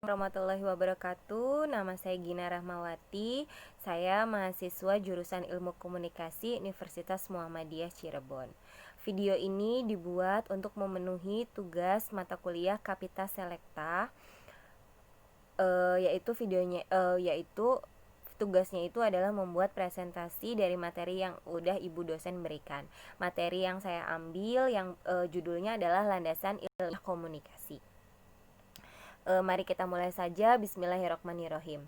Warahmatullahi wabarakatuh. Nama saya Gina Rahmawati. Saya mahasiswa jurusan Ilmu Komunikasi Universitas Muhammadiyah Cirebon. Video ini dibuat untuk memenuhi tugas mata kuliah Kapita Selekta, yaitu tugasnya itu adalah membuat presentasi dari materi yang udah ibu dosen berikan. Materi yang saya ambil yang judulnya adalah Landasan Ilmiah Komunikasi. Mari kita mulai saja. Bismillahirrahmanirrahim.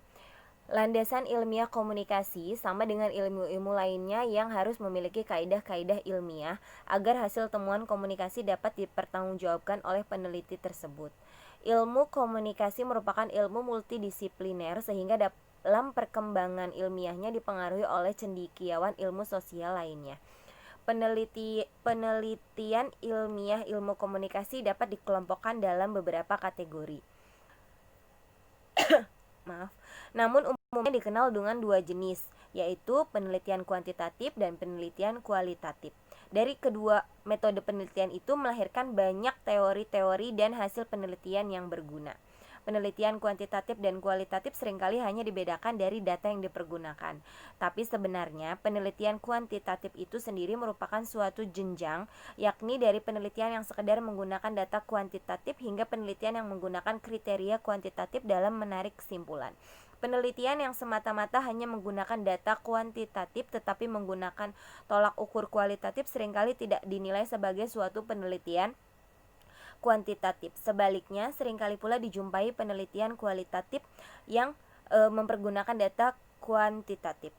Landasan ilmiah komunikasi sama dengan ilmu-ilmu lainnya yang harus memiliki kaidah-kaidah ilmiah agar hasil temuan komunikasi dapat dipertanggungjawabkan oleh peneliti tersebut. Ilmu komunikasi merupakan ilmu multidisipliner sehingga dalam perkembangan ilmiahnya dipengaruhi oleh cendekiawan ilmu sosial lainnya. Penelitian ilmiah ilmu komunikasi dapat dikelompokkan dalam beberapa kategori. Namun umumnya dikenal dengan dua jenis, yaitu penelitian kuantitatif dan penelitian kualitatif. Dari kedua metode penelitian itu melahirkan banyak teori-teori dan hasil penelitian yang berguna. Penelitian kuantitatif dan kualitatif seringkali hanya dibedakan dari data yang dipergunakan. Tapi sebenarnya penelitian kuantitatif itu sendiri merupakan suatu jenjang, yakni dari penelitian yang sekedar menggunakan data kuantitatif hingga penelitian yang menggunakan kriteria kuantitatif dalam menarik kesimpulan. Penelitian yang semata-mata hanya menggunakan data kuantitatif tetapi menggunakan tolak ukur kualitatif seringkali tidak dinilai sebagai suatu penelitian kuantitatif. Sebaliknya, seringkali pula dijumpai penelitian kualitatif yang mempergunakan data kuantitatif.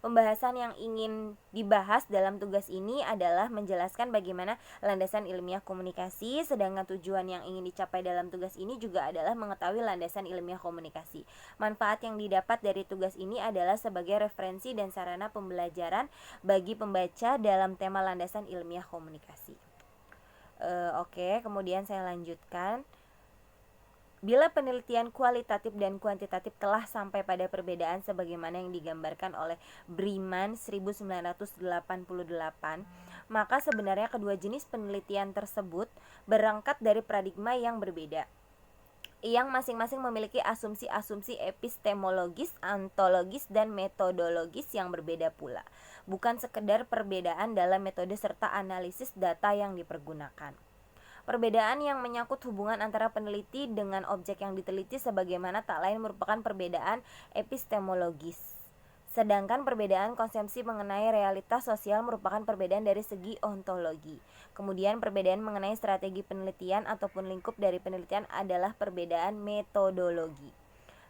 Pembahasan yang ingin dibahas dalam tugas ini adalah menjelaskan bagaimana landasan ilmiah komunikasi, sedangkan tujuan yang ingin dicapai dalam tugas ini juga adalah mengetahui landasan ilmiah komunikasi. Manfaat yang didapat dari tugas ini adalah sebagai referensi dan sarana pembelajaran bagi pembaca dalam tema landasan ilmiah komunikasi. Kemudian saya lanjutkan. Bila penelitian kualitatif dan kuantitatif telah sampai pada perbedaan sebagaimana yang digambarkan oleh Breeman 1988, maka sebenarnya kedua jenis penelitian tersebut berangkat dari paradigma yang berbeda, yang masing-masing memiliki asumsi-asumsi epistemologis, ontologis, dan metodologis yang berbeda pula, bukan sekedar perbedaan dalam metode serta analisis data yang dipergunakan. Perbedaan yang menyangkut hubungan antara peneliti dengan objek yang diteliti sebagaimana tak lain merupakan perbedaan epistemologis. Sedangkan perbedaan konsepsi mengenai realitas sosial merupakan perbedaan dari segi ontologi. Kemudian perbedaan mengenai strategi penelitian ataupun lingkup dari penelitian adalah perbedaan metodologi.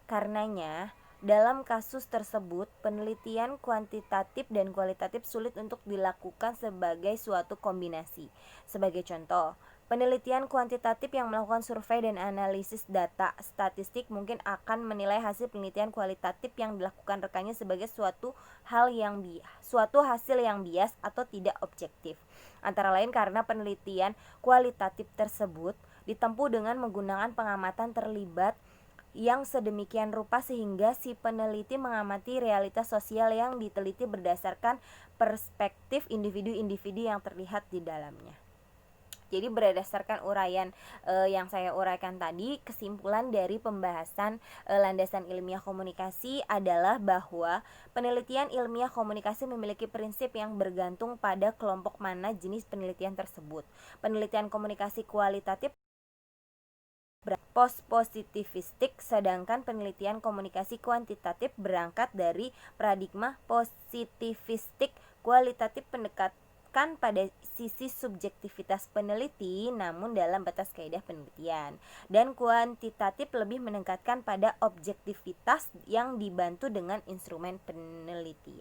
Karenanya, dalam kasus tersebut, penelitian kuantitatif dan kualitatif sulit untuk dilakukan sebagai suatu kombinasi. Sebagai contoh, penelitian kuantitatif yang melakukan survei dan analisis data statistik mungkin akan menilai hasil penelitian kualitatif yang dilakukan rekannya sebagai suatu hasil yang bias atau tidak objektif. Antara lain karena penelitian kualitatif tersebut ditempuh dengan menggunakan pengamatan terlibat yang sedemikian rupa sehingga si peneliti mengamati realitas sosial yang diteliti berdasarkan perspektif individu-individu yang terlihat di dalamnya. Jadi berdasarkan uraian yang saya uraikan tadi, kesimpulan dari pembahasan landasan ilmiah komunikasi adalah bahwa penelitian ilmiah komunikasi memiliki prinsip yang bergantung pada kelompok mana jenis penelitian tersebut. Penelitian komunikasi kualitatif positivistik, sedangkan penelitian komunikasi kuantitatif berangkat dari paradigma positivistik. Kualitatif pendekatkan pada sisi subjektivitas peneliti namun dalam batas kaidah penelitian, dan kuantitatif lebih menekankan pada objektivitas yang dibantu dengan instrumen penelitian.